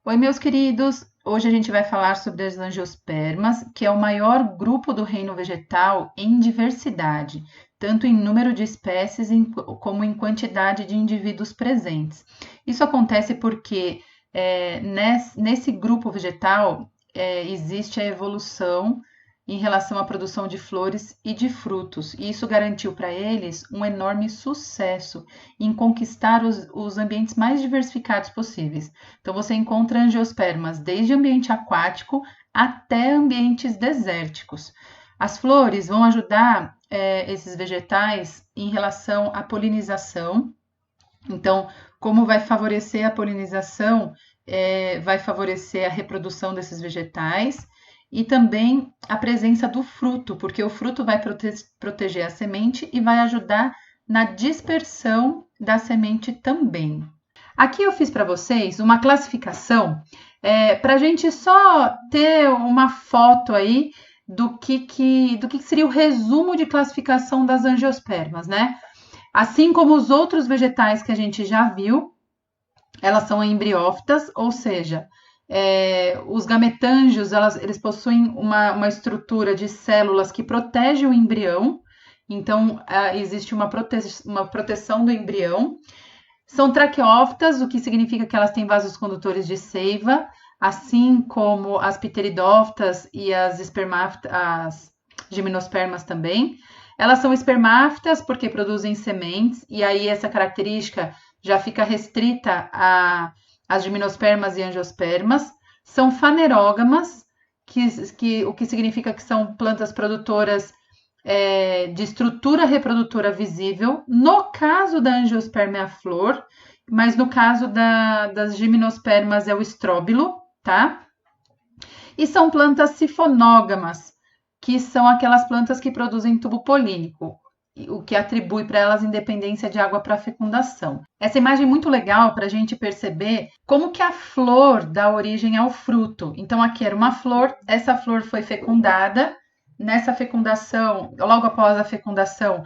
Oi, meus queridos! Hoje a gente vai falar sobre as angiospermas, que é o maior grupo do reino vegetal em diversidade, tanto em número de espécies como em quantidade de indivíduos presentes. Isso acontece porque nesse grupo vegetal existe a evolução em relação à produção de flores e de frutos, e isso garantiu para eles um enorme sucesso em conquistar os ambientes mais diversificados possíveis. Então, você encontra angiospermas desde ambiente aquático até ambientes desérticos. As flores vão ajudar esses vegetais em relação à polinização. Então, como vai favorecer a polinização, vai favorecer a reprodução desses vegetais e também a presença do fruto, porque o fruto vai proteger a semente e vai ajudar na dispersão da semente também. Aqui eu fiz para vocês uma classificação para a gente só ter uma foto aí do que seria o resumo de classificação das angiospermas, né? Assim como os outros vegetais que a gente já viu, elas são embriófitas, ou seja, os gametângios, eles possuem uma estrutura de células que protege o embrião, então existe uma proteção do embrião. São traqueófitas, o que significa que elas têm vasos condutores de seiva, assim como as pteridófitas e as gimnospermas também. Elas são espermáfitas porque produzem sementes, e aí essa característica já fica restrita às gimnospermas e angiospermas. São fanerógamas, o que significa que são plantas produtoras de estrutura reprodutora visível, no caso da angiosperma é a flor, mas no caso das gimnospermas é o estróbilo, tá? E são plantas sifonógamas, que são aquelas plantas que produzem tubo polínico, o que atribui para elas independência de água para fecundação. Essa imagem é muito legal para a gente perceber como que a flor dá origem ao fruto. Então aqui era uma flor, essa flor foi fecundada, nessa fecundação, logo após a fecundação,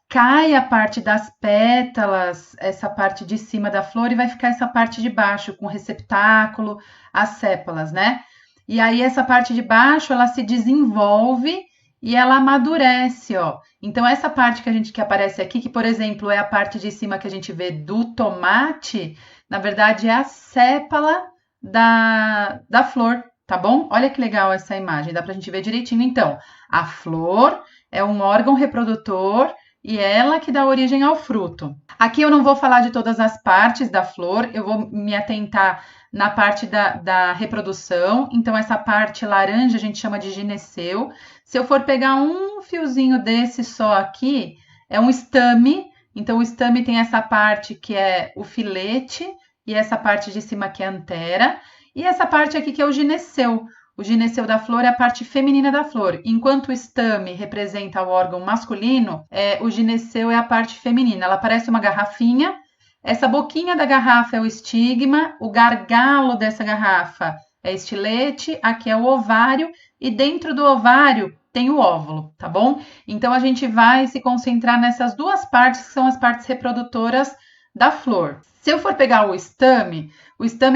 cai a parte das pétalas, essa parte de cima da flor, e vai ficar essa parte de baixo, com o receptáculo, as sépalas, né? E aí essa parte de baixo, ela se desenvolve e ela amadurece, ó. Então essa parte que aparece aqui, que por exemplo é a parte de cima que a gente vê do tomate, na verdade é a sépala da flor, tá bom? Olha que legal essa imagem, dá pra gente ver direitinho. Então, a flor é um órgão reprodutor e ela que dá origem ao fruto. Aqui eu não vou falar de todas as partes da flor, eu vou me atentar na parte da reprodução. Então, essa parte laranja a gente chama de gineceu. Se eu for pegar um fiozinho desse só aqui, é um estame. Então, o estame tem essa parte que é o filete e essa parte de cima que é a antera. E essa parte aqui que é o gineceu. O gineceu da flor é a parte feminina da flor. Enquanto o estame representa o órgão masculino, o gineceu é a parte feminina. Ela parece uma garrafinha. Essa boquinha da garrafa é o estigma, o gargalo dessa garrafa é estilete, aqui é o ovário, e dentro do ovário tem o óvulo, tá bom? Então a gente vai se concentrar nessas duas partes, que são as partes reprodutoras da flor. Se eu for pegar o estame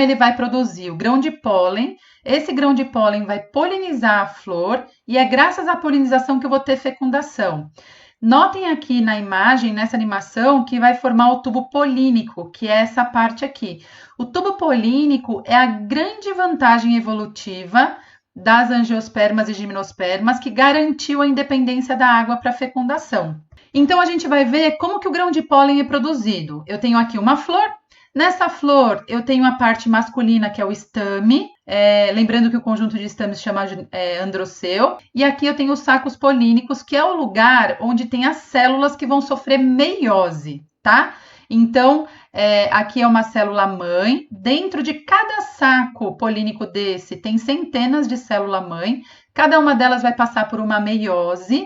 ele vai produzir o grão de pólen. Esse grão de pólen vai polinizar a flor e é graças à polinização que eu vou ter fecundação. Notem aqui na imagem, nessa animação, que vai formar o tubo polínico, que é essa parte aqui. O tubo polínico é a grande vantagem evolutiva das angiospermas e gimnospermas que garantiu a independência da água para fecundação. Então, a gente vai ver como que o grão de pólen é produzido. Eu tenho aqui uma flor. Nessa flor, eu tenho a parte masculina, que é o estame. Lembrando que o conjunto de estames se chama androceu. E aqui eu tenho os sacos polínicos, que é o lugar onde tem as células que vão sofrer meiose, tá? Então, aqui é uma célula mãe. Dentro de cada saco polínico desse, tem centenas de células mãe. Cada uma delas vai passar por uma meiose.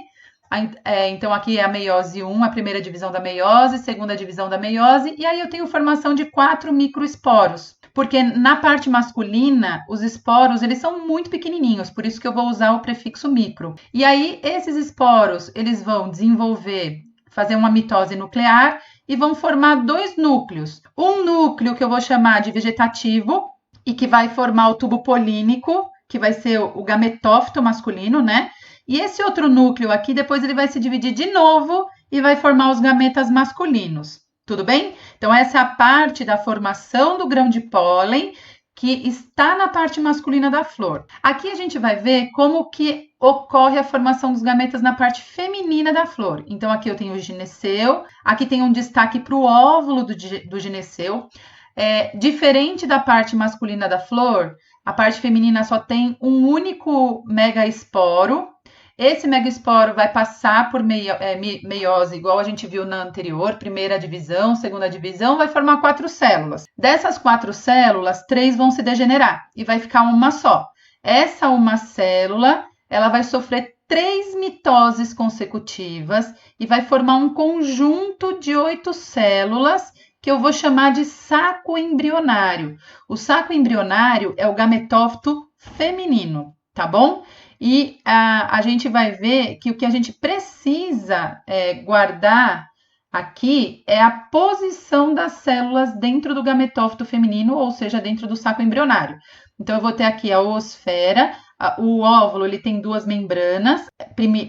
Então, aqui é a meiose 1, a primeira divisão da meiose, segunda divisão da meiose, e aí eu tenho formação de 4 microesporos, porque na parte masculina, os esporos, eles são muito pequenininhos, por isso que eu vou usar o prefixo micro. E aí, esses esporos, eles vão fazer uma mitose nuclear e vão formar 2 núcleos. Um núcleo que eu vou chamar de vegetativo, e que vai formar o tubo polínico, que vai ser o gametófito masculino, né? E esse outro núcleo aqui, depois ele vai se dividir de novo e vai formar os gametas masculinos. Tudo bem? Então, essa é a parte da formação do grão de pólen que está na parte masculina da flor. Aqui a gente vai ver como que ocorre a formação dos gametas na parte feminina da flor. Então, aqui eu tenho o gineceu, aqui tem um destaque para o óvulo do gineceu. Diferente da parte masculina da flor, a parte feminina só tem um único megaesporo. Esse megaesporo vai passar por meiose, igual a gente viu na anterior, primeira divisão, segunda divisão, vai formar 4 células. Dessas 4 células, 3 vão se degenerar e vai ficar uma só. Essa uma célula, ela vai sofrer 3 mitoses consecutivas e vai formar um conjunto de 8 células que eu vou chamar de saco embrionário. O saco embrionário é o gametófito feminino, tá bom? E a gente vai ver que o que a gente precisa guardar aqui é a posição das células dentro do gametófito feminino, ou seja, dentro do saco embrionário. Então, eu vou ter aqui a oosfera, o óvulo ele tem 2 membranas,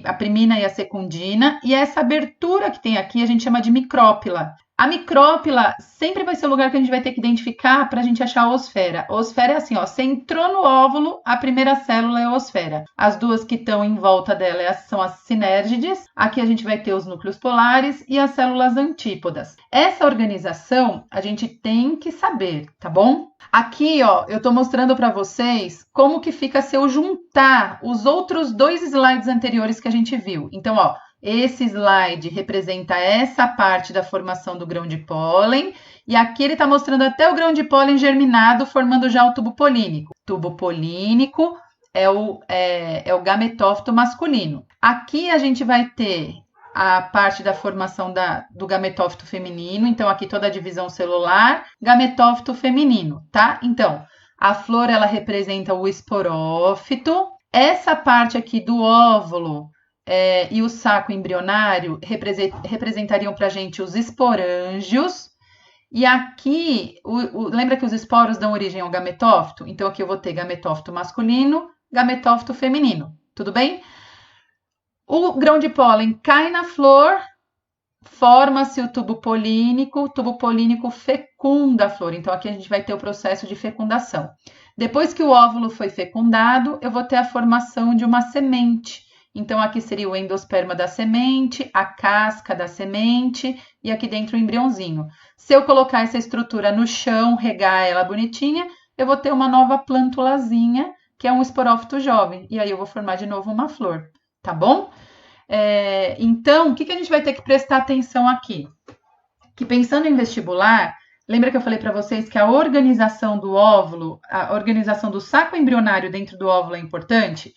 a primina e a secundina, e essa abertura que tem aqui a gente chama de micrópila. A micrópila sempre vai ser o lugar que a gente vai ter que identificar para a gente achar a oosfera. A oosfera é assim, ó, você entrou no óvulo, a primeira célula é a oosfera. As duas que estão em volta dela são as sinérgides. Aqui a gente vai ter os núcleos polares e as células antípodas. Essa organização a gente tem que saber, tá bom? Aqui, ó, eu tô mostrando para vocês como que fica se eu juntar os outros 2 slides anteriores que a gente viu. Então, ó, esse slide representa essa parte da formação do grão de pólen, e aqui ele está mostrando até o grão de pólen germinado, formando já o tubo polínico. Tubo polínico é o gametófito masculino. Aqui a gente vai ter a parte da formação do gametófito feminino, então aqui toda a divisão celular, gametófito feminino, tá? Então, a flor ela representa o esporófito, essa parte aqui do óvulo e o saco embrionário representariam para a gente os esporângios. E aqui, lembra que os esporos dão origem ao gametófito? Então, aqui eu vou ter gametófito masculino, gametófito feminino. Tudo bem? O grão de pólen cai na flor, forma-se o tubo polínico fecunda a flor. Então, aqui a gente vai ter o processo de fecundação. Depois que o óvulo foi fecundado, eu vou ter a formação de uma semente. Então, aqui seria o endosperma da semente, a casca da semente e aqui dentro o embriãozinho. Se eu colocar essa estrutura no chão, regar ela bonitinha, eu vou ter uma nova plântulazinha, que é um esporófito jovem. E aí eu vou formar de novo uma flor, tá bom? Então, o que a gente vai ter que prestar atenção aqui? Que pensando em vestibular, lembra que eu falei para vocês que a organização do óvulo, a organização do saco embrionário dentro do óvulo é importante?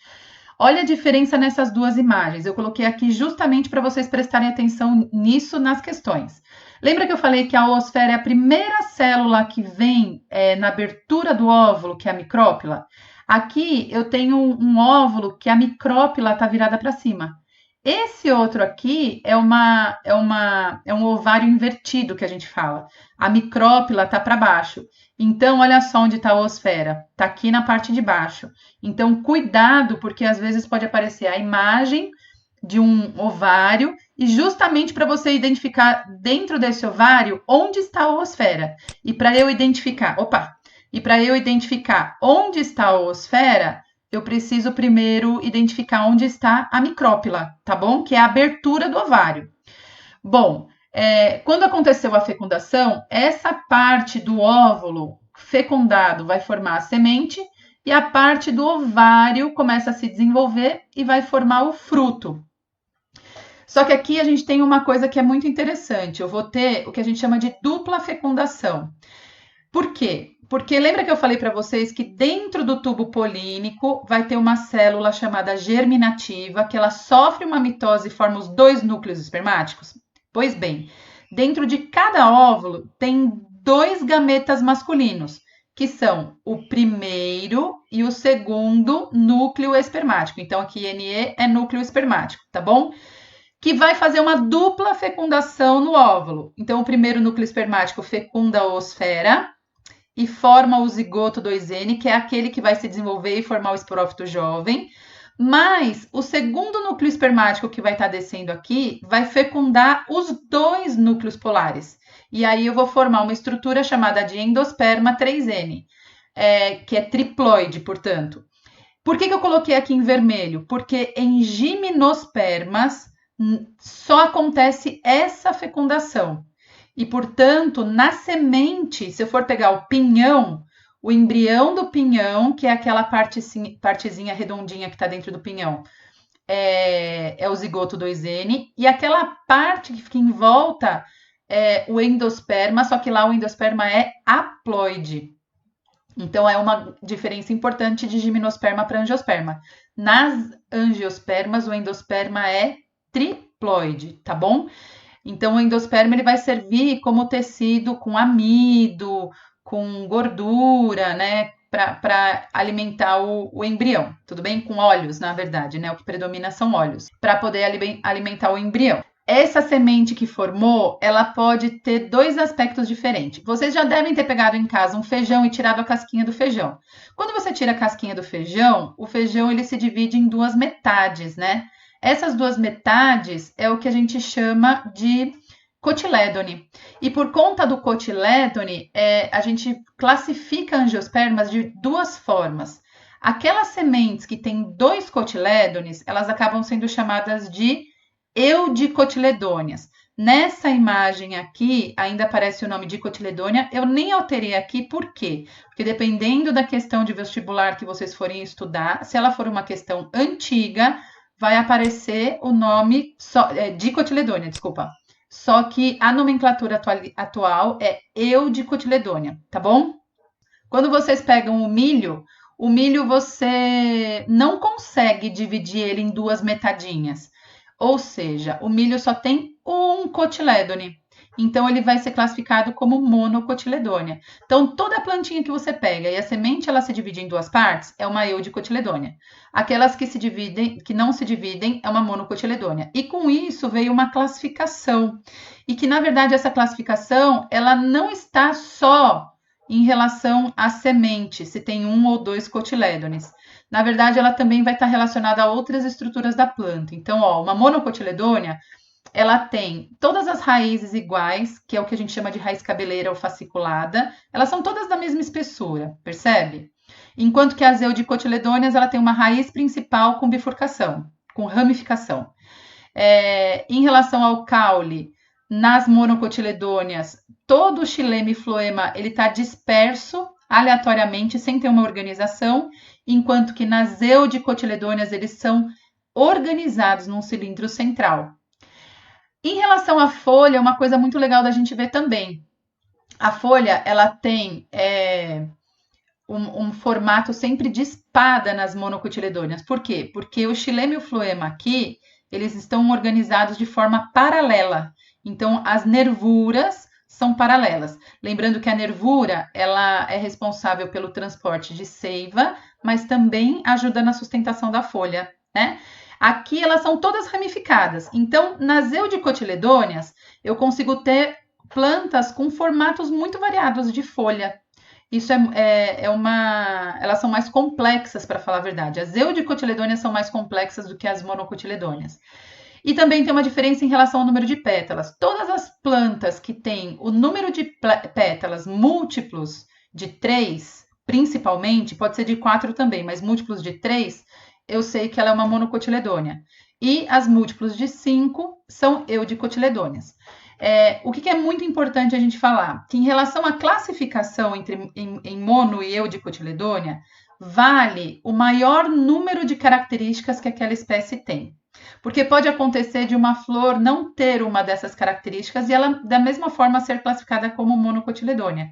Olha a diferença nessas 2 imagens. Eu coloquei aqui justamente para vocês prestarem atenção nisso nas questões. Lembra que eu falei que a oosfera é a primeira célula que vem na abertura do óvulo, que é a micrópila? Aqui eu tenho um óvulo que a micrópila está virada para cima. Esse outro aqui é um ovário invertido que a gente fala. A micrópila está para baixo. Então, olha só onde está a oosfera. Está aqui na parte de baixo. Então, cuidado, porque às vezes pode aparecer a imagem de um ovário e justamente para você identificar dentro desse ovário onde está a oosfera. E para eu identificar onde está a oosfera, eu preciso primeiro identificar onde está a micrópila, tá bom? Que é a abertura do ovário. Bom, quando aconteceu a fecundação, essa parte do óvulo fecundado vai formar a semente e a parte do ovário começa a se desenvolver e vai formar o fruto. Só que aqui a gente tem uma coisa que é muito interessante. Eu vou ter o que a gente chama de dupla fecundação. Por quê? Porque lembra que eu falei para vocês que dentro do tubo polínico vai ter uma célula chamada germinativa, que ela sofre uma mitose e forma os 2 núcleos espermáticos? Pois bem, dentro de cada óvulo tem 2 gametas masculinos, que são o primeiro e o segundo núcleo espermático. Então, aqui Ne é núcleo espermático, tá bom? Que vai fazer uma dupla fecundação no óvulo. Então, o primeiro núcleo espermático fecunda a oosfera, e forma o zigoto 2N, que é aquele que vai se desenvolver e formar o esporófito jovem. Mas o segundo núcleo espermático que vai estar descendo aqui vai fecundar os dois núcleos polares. E aí eu vou formar uma estrutura chamada de endosperma 3N, que é triploide, portanto. Por que eu coloquei aqui em vermelho? Porque em gimnospermas só acontece essa fecundação. E, portanto, na semente, se eu for pegar o pinhão, o embrião do pinhão, que é aquela partezinha redondinha que está dentro do pinhão, é o zigoto 2N, e aquela parte que fica em volta é o endosperma, só que lá o endosperma é haploide. Então, é uma diferença importante de gimnosperma para angiosperma. Nas angiospermas, o endosperma é triploide, tá bom? Então, o endosperma ele vai servir como tecido com amido, com gordura, né? Para alimentar o embrião, tudo bem? Com óleos, na verdade, né? O que predomina são óleos, para poder alimentar o embrião. Essa semente que formou, ela pode ter dois aspectos diferentes. Vocês já devem ter pegado em casa um feijão e tirado a casquinha do feijão. Quando você tira a casquinha do feijão, o feijão ele se divide em duas metades, né? Essas duas metades é o que a gente chama de cotilédone. E por conta do cotilédone, a gente classifica angiospermas de duas formas. Aquelas sementes que têm dois cotilédones, elas acabam sendo chamadas de eudicotiledôneas. Nessa imagem aqui, ainda aparece o nome de cotiledônia. Eu nem alterei aqui, por quê? Porque dependendo da questão de vestibular que vocês forem estudar, se ela for uma questão antiga, vai aparecer o nome dicotiledônia, desculpa. Só que a nomenclatura atual é eudicotiledônia, tá bom? Quando vocês pegam o milho você não consegue dividir ele em duas metadinhas. Ou seja, o milho só tem um cotilédone. Então, ele vai ser classificado como monocotiledônia. Então, toda plantinha que você pega e a semente ela se divide em duas partes, é uma eudicotiledônia. Aquelas que não se dividem, é uma monocotiledônia. E com isso veio uma classificação. E que, na verdade, essa classificação, ela não está só em relação à semente, se tem um ou dois cotilédones. Na verdade, ela também vai estar relacionada a outras estruturas da planta. Então, uma monocotiledônia, ela tem todas as raízes iguais, que é o que a gente chama de raiz cabeleira ou fasciculada. Elas são todas da mesma espessura, percebe? Enquanto que as eudicotiledôneas, ela tem uma raiz principal com bifurcação, com ramificação. Em relação ao caule, nas monocotiledôneas, todo o xilema e floema ele está disperso aleatoriamente, sem ter uma organização, enquanto que nas eudicotiledôneas eles são organizados num cilindro central. Em relação à folha, uma coisa muito legal da gente ver também. A folha, ela tem um formato sempre de espada nas monocotiledôneas. Por quê? Porque o xilema e o floema aqui, eles estão organizados de forma paralela. Então, as nervuras são paralelas. Lembrando que a nervura, ela é responsável pelo transporte de seiva, mas também ajuda na sustentação da folha, né? Aqui elas são todas ramificadas. Então, nas eudicotiledôneas, eu consigo ter plantas com formatos muito variados de folha. Isso elas são mais complexas, para falar a verdade. As eudicotiledôneas são mais complexas do que as monocotiledôneas. E também tem uma diferença em relação ao número de pétalas. Todas as plantas que têm o número de pétalas múltiplos de 3, principalmente, pode ser de 4 também, mas múltiplos de 3, eu sei que ela é uma monocotiledônea. E as múltiplos de 5 são eudicotiledôneas. O que é muito importante a gente falar? Que em relação à classificação em mono e eudicotiledônea, vale o maior número de características que aquela espécie tem. Porque pode acontecer de uma flor não ter uma dessas características e ela, da mesma forma, ser classificada como monocotiledônea.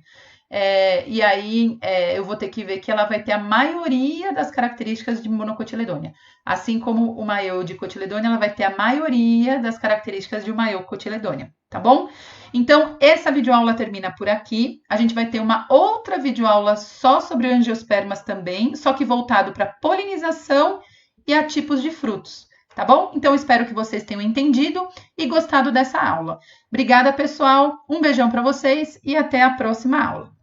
E aí eu vou ter que ver que ela vai ter a maioria das características de monocotiledônea. Assim como uma eudicotiledônea, ela vai ter a maioria das características de uma eucotiledônea, tá bom? Então, essa videoaula termina por aqui. A gente vai ter uma outra videoaula só sobre angiospermas também, só que voltado para polinização e a tipos de frutos. Tá bom? Então, espero que vocês tenham entendido e gostado dessa aula. Obrigada, pessoal. Um beijão para vocês e até a próxima aula.